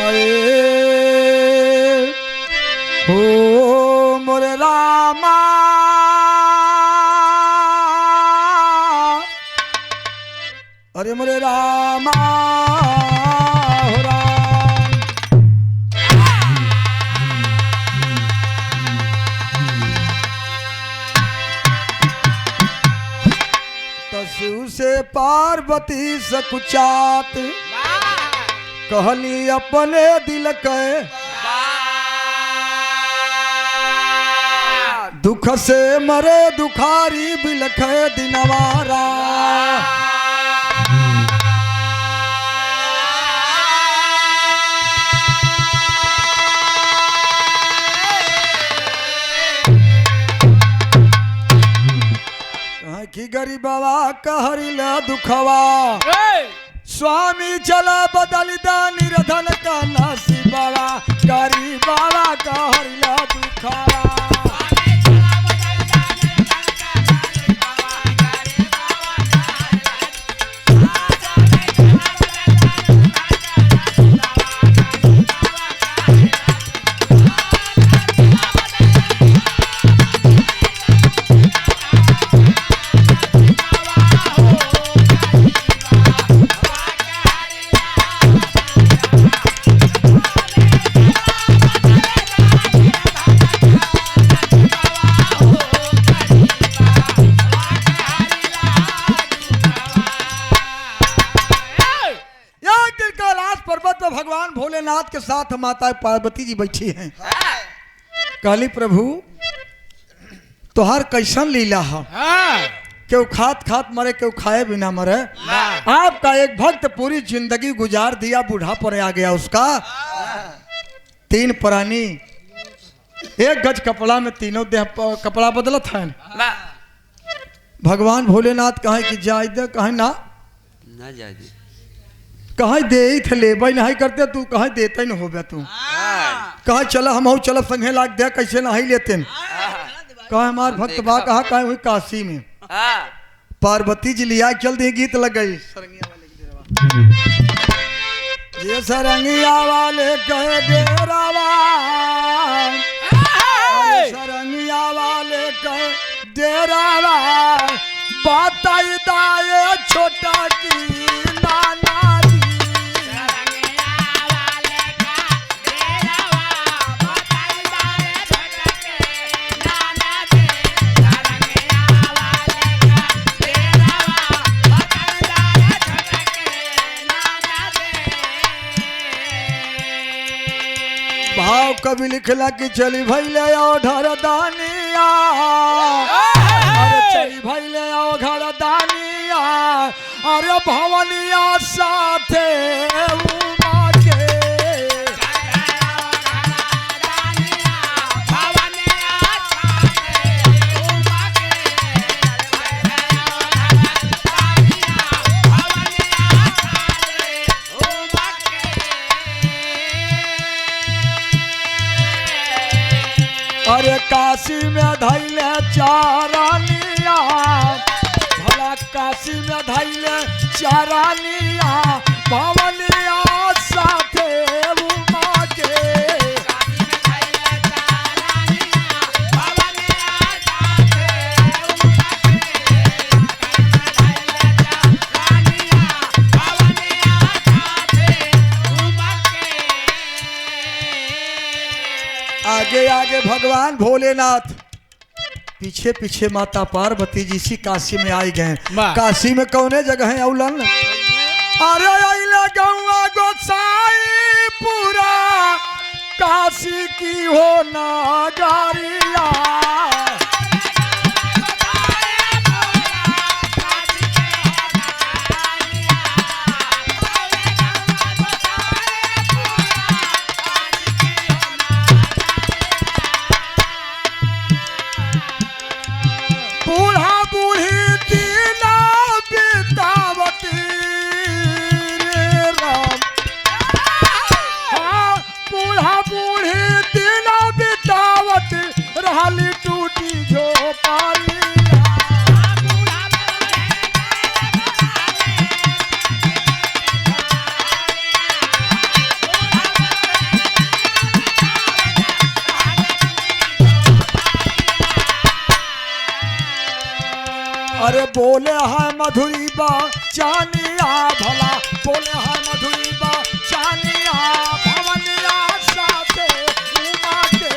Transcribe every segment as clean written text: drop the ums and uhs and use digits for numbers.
हाय हो मोरे रामा अरे मोरे रामा हो राम तसु से पार्वती सकुचात कहली अपने दिल के दुख से मरे दुखारी बिलखे दिनवारा की गरीबवा कहरिला दुखवा स्वामी चला बदल दा निर्धन का नसीबवा गरीबवा कहरिला दुखवा भगवान भोलेनाथ के साथ माता पार्वती जी बैठी हैं। कहली प्रभु तोहार कैसन लीला है क्यों खात खात मरे क्यों खाए बिना मरे। आपका एक भक्त पूरी जिंदगी गुजार दिया बूढ़ा पर आ गया उसका 3 प्राणी 1 गज कपड़ा में तीनों देह कपड़ा बदलत है। भगवान भोलेनाथ कहे कि जाय दे कहे ना जाय दे कहे दे थे ले नहीं करते तू कहे देते न हो तू कहे चला हम चल संगे लाग दे कैसे नहीं लेते कहे हमार भक्त बा कहा कहे हुई काशी में पार्वती जी लिया चल दे गीत लग गई ये सरंगिया वाले कहे डेरावा सरंगिया वाले कहे डेरावा बताई दाए छोटा की नाना भाव कभी लिखला कि चली भैले घर दानिया अरे चली भैले घर दानिया अरे भवनिया साथे उमा के अरे काशी में धैले चारानिया भला काशी में धैले चारानिया भवनिया साथे उमा के आगे आगे भगवान भोलेनाथ पीछे पीछे माता पार्वती जी सी काशी में आई गए। काशी में कौने जगह है औलन अरे अइला गौआ गोसाई पूरा काशी की हो नगरिया बूढ़ी तीना बितावत रहली अरे बोले है मधुरी बा चानिया भला बोले है मधुरी बा चानिया भवनिया साथे उमा के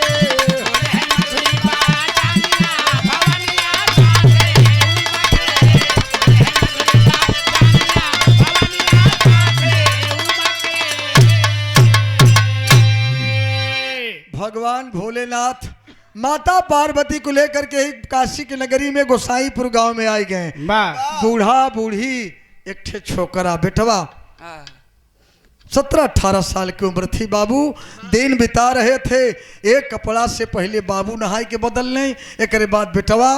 बोले है मधुरी बा चानिया भवनिया साथे उमा के बोले है मधुरी बा चानिया भवनिया साथे उमा के। भगवान भोलेनाथ माता पार्वती को लेकर के काशी की नगरी में गोसाईपुर गांव में आए गए। बूढ़ा बूढ़ी एक ठे छोकरा बेटवा 17-18 साल की उम्र थी। बाबू दिन बिता रहे थे। एक कपड़ा से पहले बाबू नहाई के बदलने, एक बाद बेटवा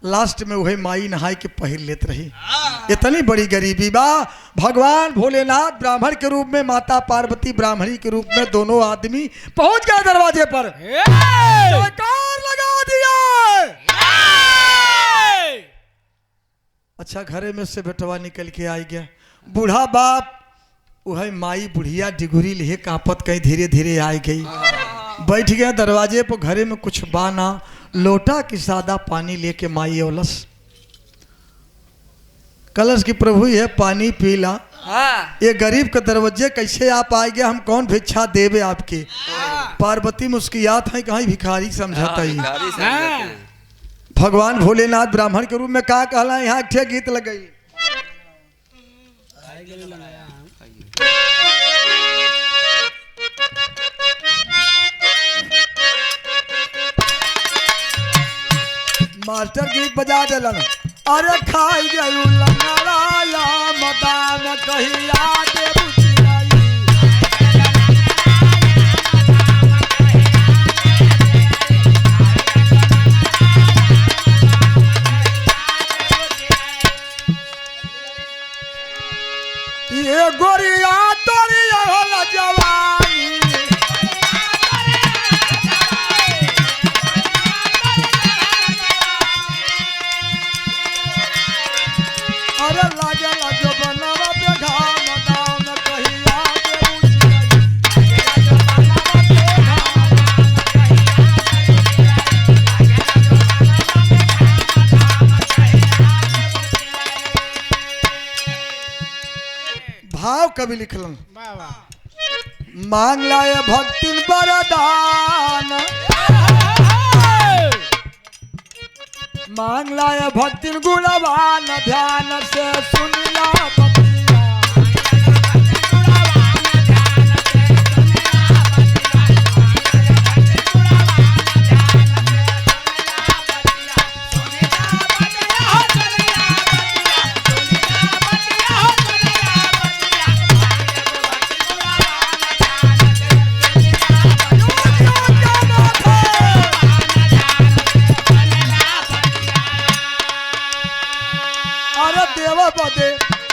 लास्ट में वही माई नहाई के पहन लेत रही। इतनी बड़ी गरीबी बा। भगवान भोलेनाथ ब्राह्मण के रूप में, माता पार्वती ब्राह्मणी के रूप में, दोनों आदमी पहुंच गए दरवाजे पर। जयकार लगा दिया। अच्छा घरे में से बेटवा निकल के आई गया। बूढ़ा बाप वही माई बुढ़िया डिगुरी लिए कांपत कहीं धीरे धीरे आई गई। बैठ गया दरवाजे पर। घरे में कुछ बाना, लोटा की सादा पानी लेके माई औलस कलश की प्रभु ये पानी पीला। ये गरीब के दरवाजे कैसे आप आ गया, हम कौन भिक्षा देवे आपके। पार्वती मुस्कियात है कहीं भिखारी समझाता ही। भगवान भोलेनाथ ब्राह्मण के रूप में का कहला। यहाँ एक गीत लग गई। मास्टर गीत बजा दिलन। अरे खाई गयू लंगड़ाया मदान कहिया दे बुझियाई। ये गोरिया तोरिया होला जवानी। अरे लागे लाजो बनावा पे घाम दाम कहिया दे भाव कवि लिखलन। मांग लाए भक्तिन वरदान, मांग लाए भक्तिन गुणवान ध्यान से सुनिला बतिया।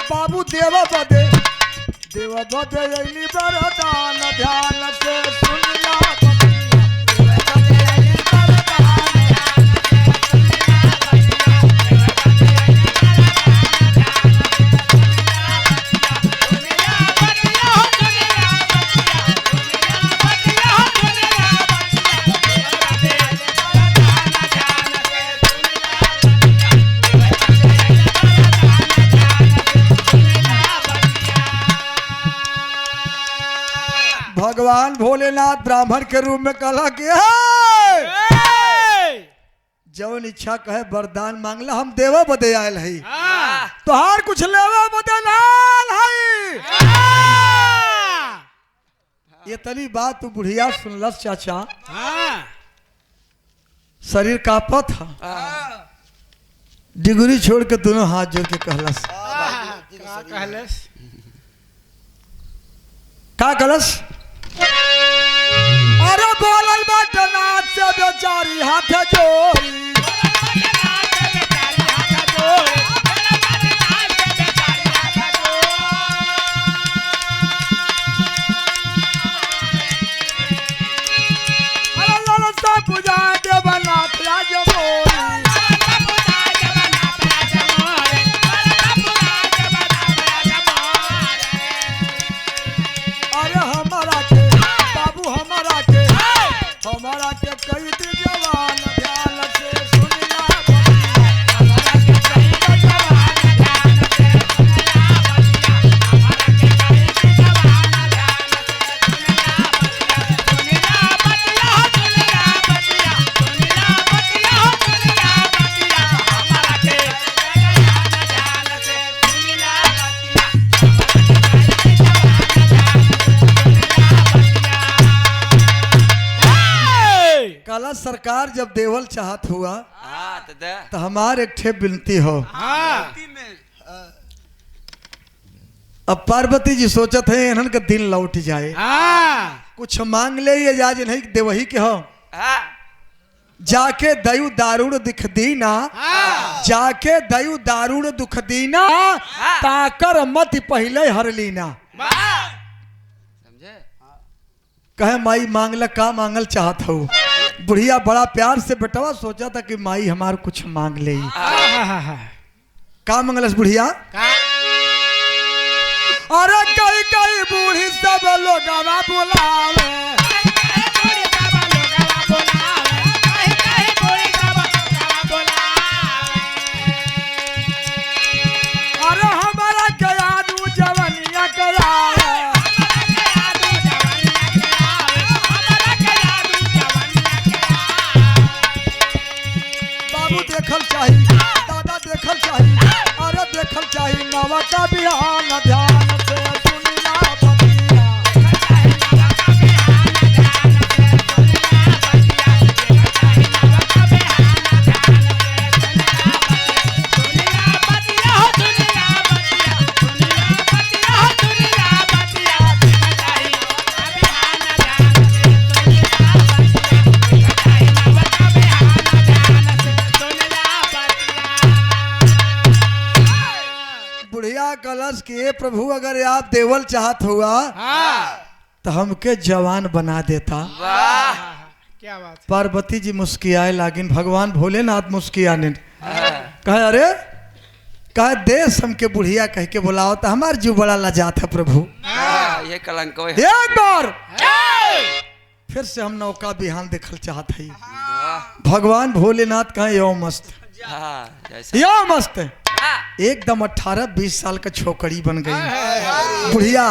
बाबू देवा बदे अली वरदान ध्यान से सुनिला भगवान भोलेनाथ ब्राह्मण के रूप में कला कि जवन इच्छा कहे वरदान मांगला हम देवा बदे आयल है। तोहार कुछ लेवा बदे नाल है। ये तनी बात तू बुढ़िया सुनलस चाचा। शरीर कांपत था। डिगरी छोड़ के दोनों हाथ जोड़ के कहलस का कहलस। अरे बोलल बटनाथ से बेचारी हाथ जोड़ी। अरे ललसा पूजा देवनाथ राज बोली। अरे हमारा के बाबू हमारा के कई दी जवान ध्यान से लाला सरकार जब देवल चाहत हुआ तो दे तो हमार एक ठे विनती हो। अब पार्वती जी सोचत है इन्हन का दिन लौट जाए, कुछ मांग ले ये जाज नहीं देवही के हो। जाके दयु दारुण दिख दीना, जाके दयु दारुण दुख दीना, ताकर मत पहले हर लीना। समझे? कहे माई मांगल का मांगल चाहत हो। बुढ़िया बड़ा प्यार से बेटवा सोचा था कि माई हमार कुछ मांग ले। का मंगलस बुढ़िया? अरे कई कई बूढ़ी सब लोग बुलावे, अरे हमारा गया दू जवनिया करावे। बाबू देखल चाहिए, दादा देखल चाहिए, अरे देखल चाहिए नवा का बिहान ध्यान से सुनिला बतिया। बुढ़िया कलश के प्रभु अगर आप देवल चाहत हुआ तो हमके जवान बना देता। क्या बात है? पार्वती जी मुस्कियाए लागिन, भगवान भोलेनाथ मुस्कियाने कहे अरे कहे देश हमके बुढ़िया कह के बुलाओ तो हमार जीव बड़ा लजात है प्रभु। ये कलंक है। एक बार फिर से हम नौका बिहान देखल चाहत है। भगवान भोलेनाथ कहे यो मस्त, यो मस्त, एकदम 18-20 साल का छोकरी बन गई। बुढ़िया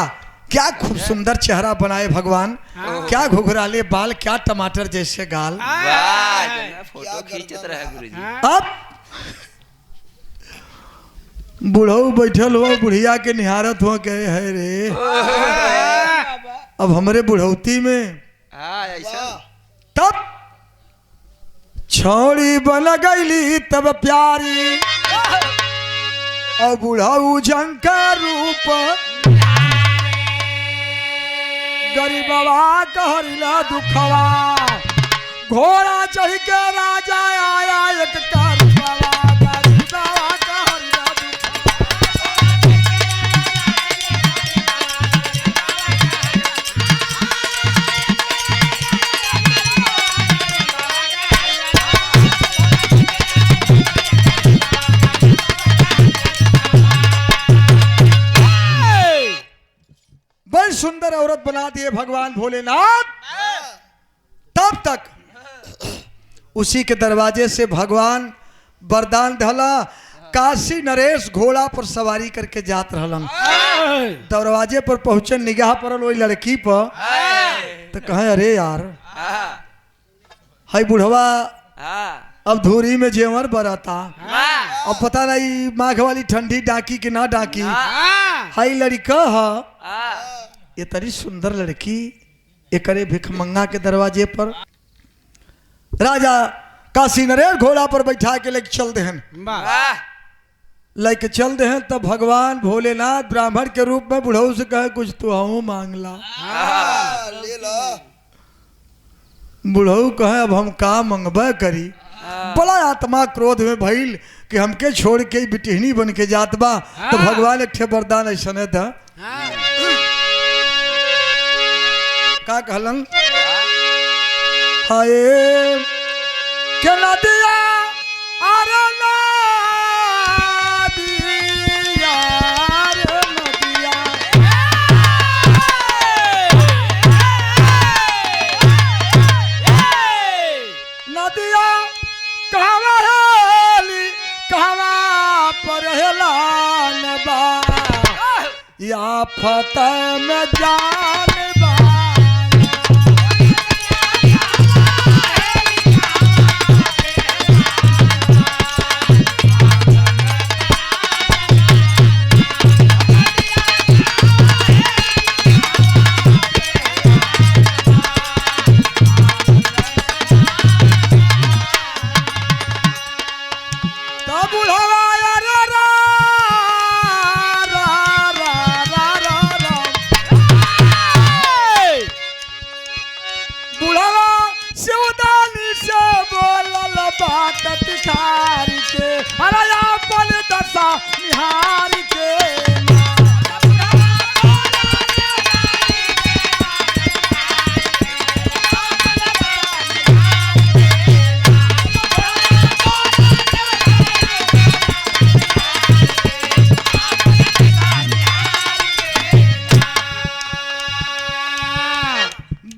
क्या खूब सुंदर चेहरा बनाए भगवान, क्या घुघराले बाल, क्या टमाटर जैसे गाल। फोटो खींचत रहे गुरुजी। अब बुढ़ऊ बैठल हो, बुढ़िया के निहारत हो कहे है रे अब हमरे बुढ़ौती में। तब छौड़ी बन गईली तब प्यारी, और बुढ़ऊ झंका रूप, गरीबवा कहरिला दुखवा, घोड़ा चढ़ के राजा आया एक करुआ, गरीबवा कहरिला बड़ी सुंदर औरत बना दिए भगवान भोलेनाथ। तब तक उसी के दरवाजे से भगवान वरदान धला, काशी नरेश घोड़ा पर सवारी करके जात रहलन। दरवाजे पर पहुंचे, निगाह पड़ल वही लड़की पर, तो कहे अरे यार हाय बुढ़वा अब धूरी में जेवर बरता, अब पता नहीं माघ वाली ठंडी डाकी कि ना डाकी। हाय लड़का है ये तरी सुंदर लड़की, एकरे भिखमंगा के दरवाजे पर राजा काशी नरेश घोड़ा पर बैठा के लेके चल दे, लेके चल दे। तब भगवान भोलेनाथ ब्राह्मण के रूप में बुढ़ऊ से कहे कुछ तो हम मांगला। बुढ़ऊ कहे अब हम का मंगबे करी। बड़ा आत्मा क्रोध में भइल कि हमके छोड़ के बिटिहनी बन के जात बा। तो भगवान एक ठे वरदान ऐसा था, का कहलन हाय के नदिया अरे नदिया रे नदिया, नदिया कहवा हेली कहवा पर हेलान बा, या फतेह में जान बा।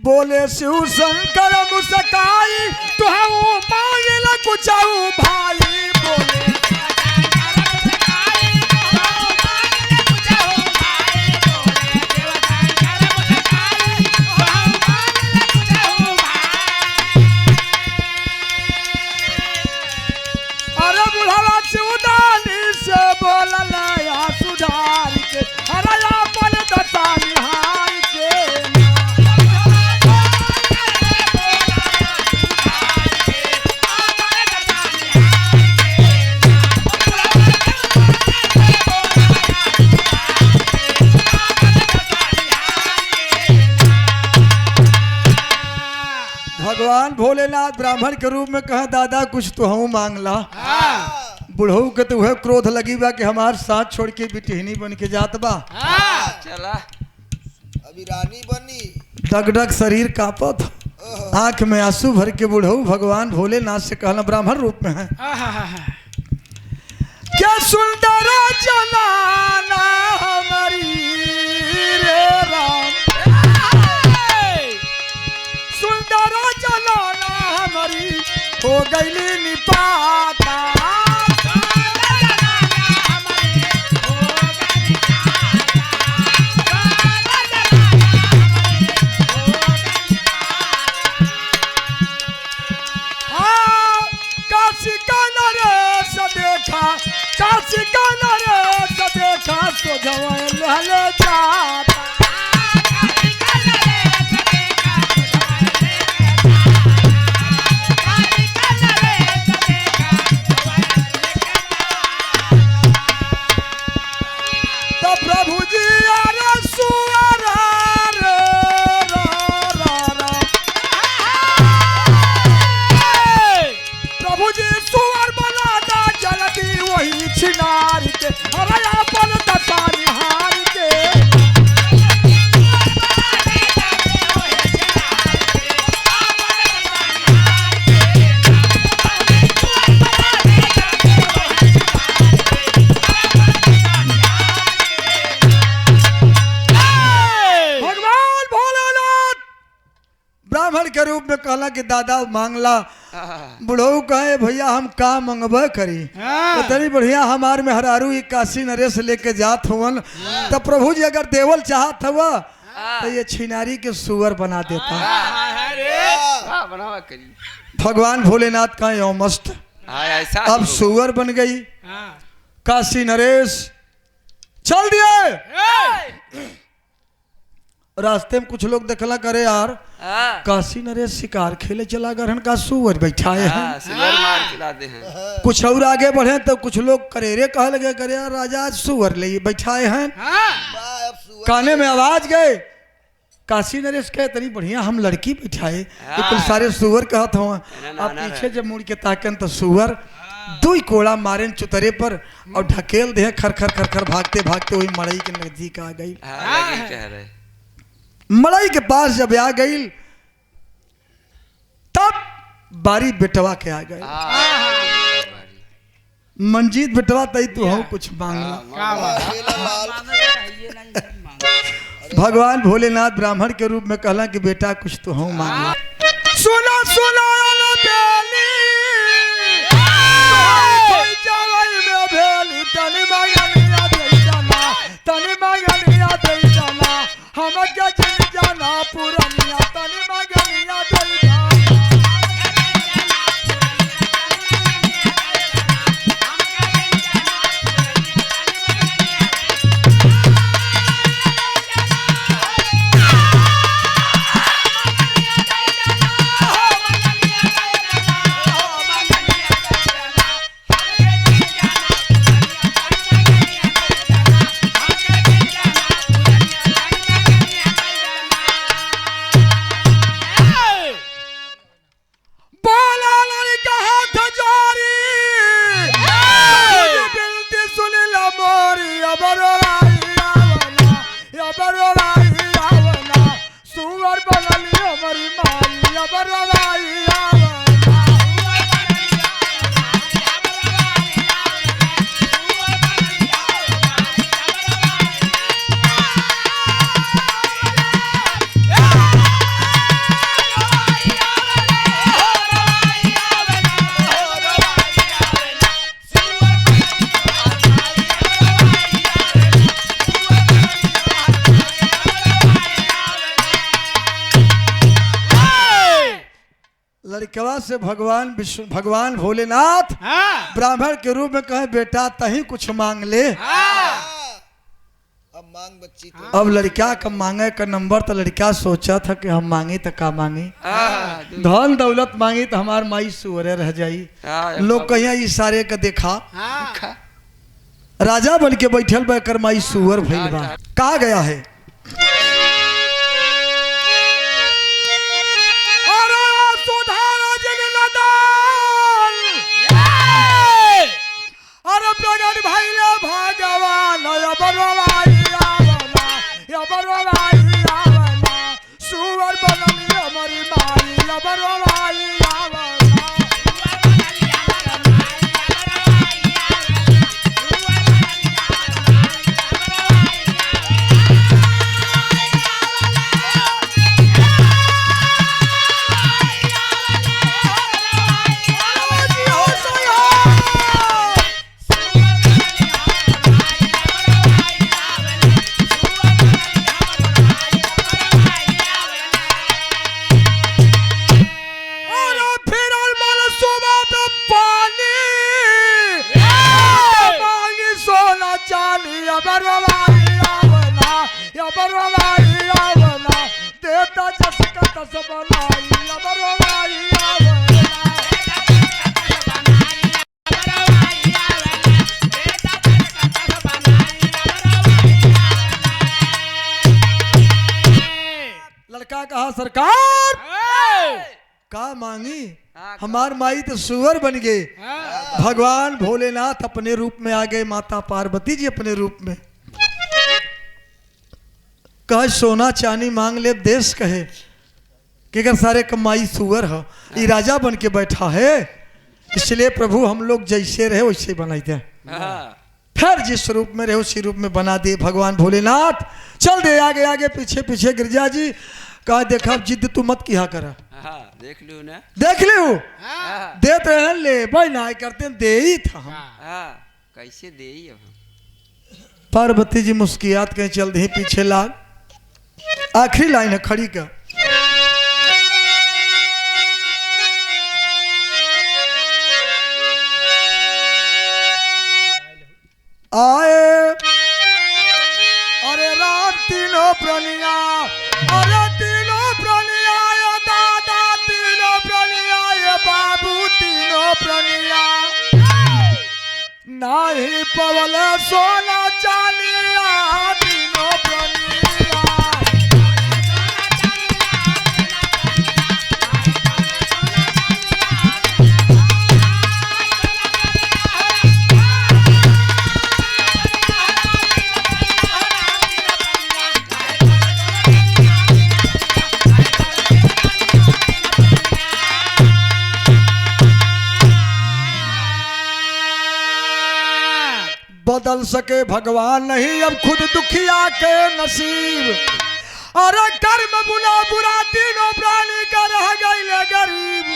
बोले शिव शंकर मुस्काई तुहू मांगला कुछऊ भाई बोले अरे बुढ़ावा शिवदानी से बोलल या सुधार के अरे अपन दशा निहार के भगवान भोलेनाथ ब्राह्मण के रूप में कहा दादा कुछ तो हम मांगला बुढ़ऊ के तो वह क्रोध लगी बा कि हमार साथ छोड़ के बिटहनी बन के जात बा चला अभी रानी बनी डगडग शरीर कांपत आंख में आंसू भर के बुढ़ऊ भगवान भोलेनाथ से कहना ब्राह्मण रूप में है क्या सुंदर जनाना हमारी रे राम सुंदर जनाना हमारी हो गईली निपाता काशी का नरेश देखा काशी का नरेश देखा सो जवान हले जाता तो प्रभु जी अरे सुअरा रे प्रभु जी सुअर बना दा जल्दी वही छिनार के अरे अपन दशा निहार के भगवान भोलेनाथ ब्राह्मण के रूप में कहला कि दादा मांगला बुढ़ऊ कहे भैया हम का मंगबे करी तो तनी बढ़िया हमार में हरारू ये काशी नरेश लेके जात हुवन तो प्रभु जी अगर देवल चाहत हुआ तो ये छिनारी के सुअर बना देता बनावा करी भगवान भोलेनाथ का यो मस्त ऐसा अब सुअर बन गई काशी नरेश चल दिए रास्ते में कुछ लोग देखला करे यार काशी नरेश शिकार खेले चला गरहन का सुअर बैठाए हैं सुअर मार खिलाते हैं कुछ और आगे बढ़े तो कुछ लोग करेरे कह लगे करे यार राजा सुअर ले बैठाए हैं अब सुअर काने में आवाज गए काशी नरेश कहे तनी बढ़िया हम लड़की बैठाए तो कुल सारे सुअर कहत हो अब पीछे जब मुड़ के ताकन तो सुअर दुई कोड़ा मारे चुतरे पर और ढकेल दे खर खर खर खर भागते भागते वही मड़ई के नजदीक आ गई कह रहे मड़ई के पास जब आ गई तब बारी बेटवा के आ गए मंजीत बेटवा तई तू हो कुछ मांगला भगवान भोलेनाथ ब्राह्मण के रूप में कहला कि बेटा कुछ तो हो मांगला सुना सुना बेली जवाई में भेली तनी मांगनिया दे जाना तनी मांगनिया दे जाना हम के जिन जाना पुरनिया तनी मांगनिया दे जाना लड़कवा से भगवान विष्णु भगवान भोलेनाथ हाँ ब्राह्मण के रूप में कहे बेटा तही कुछ मांग ले। अब मांग बच्ची तो अब लड़का का मांगे का नंबर तो लड़का सोचा था कि हम मांगे तो का मांगे, धन दौलत मांगी तो हमार माई सुअरे रह जाई। लोग कहिया इशारे का देखा हाँ राजा बन के बैठल बा कर माई सुअर भइल बा। कहा गया है अरे प्रगट भइले भगवान सुअर बनली हमारी माई अबरवाई लड़का कहा सरकार का मांगी हमार माई तो सुअर बन गए। भगवान भोलेनाथ अपने रूप में आ गए, माता पार्वती जी अपने रूप में कहे सोना चांदी मांग ले देश कहे कि अगर सारे कमाई सुअर है ये राजा बन के बैठा है, इसलिए प्रभु हम लोग जैसे रहे वैसे बनाई दे। फिर जिस रूप में रहे उसी रूप में बना दिए भगवान भोलेनाथ। चल दे आगे आगे पीछे पीछे गिरजा जी कहा देखा जिद तू मत किया करा देख लियो ना देख लियो देते हैं ले भाई ना करते हैं दे ही था हम। कैसे दे ही अब पार्वती जी मुस्कियात कहीं चल दे पीछे लाग आखिरी लाइन है खड़ी का आए अरे राम तीनों प्रणिया अरे तीनों प्रणिया दादा तीनों प्रणिया बाबू तीनों प्रणिया नाही पवल सोना चालिया तीनों प्रणिया बदल सके भगवान नहीं अब खुद दुखिया के नसीब। अरे कर्म बुला बुरा तीनों प्राणी का रह गईले गरीब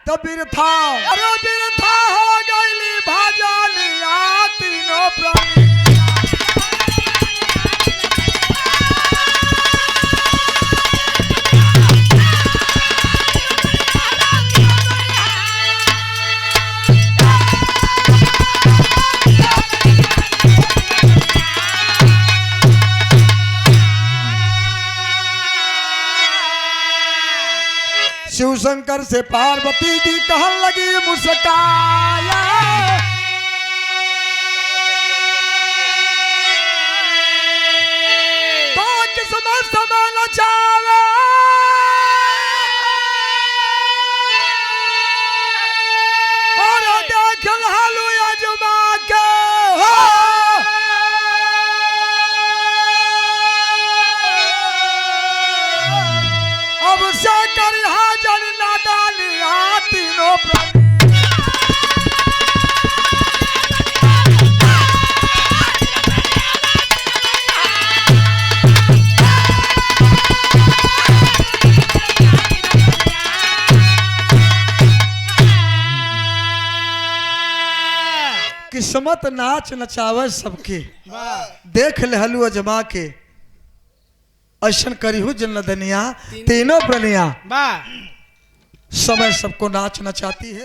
तो बिरथा अरे बिरथा हो गईली भाजालिया तीनों प्राणी। शिव शंकर से पार्वती जी कहन लगी मुस्काया तो किस्मत समाना चावे और देख हालू अजमा के अब से कर हाजर नादानिया तीनों प्राणी। किस्मत नाच नचावे सबके देख लहलू अजमा के ऐसन करी हो जन दनिया तीनों प्रणिया। समय सबको नाच नचाती है।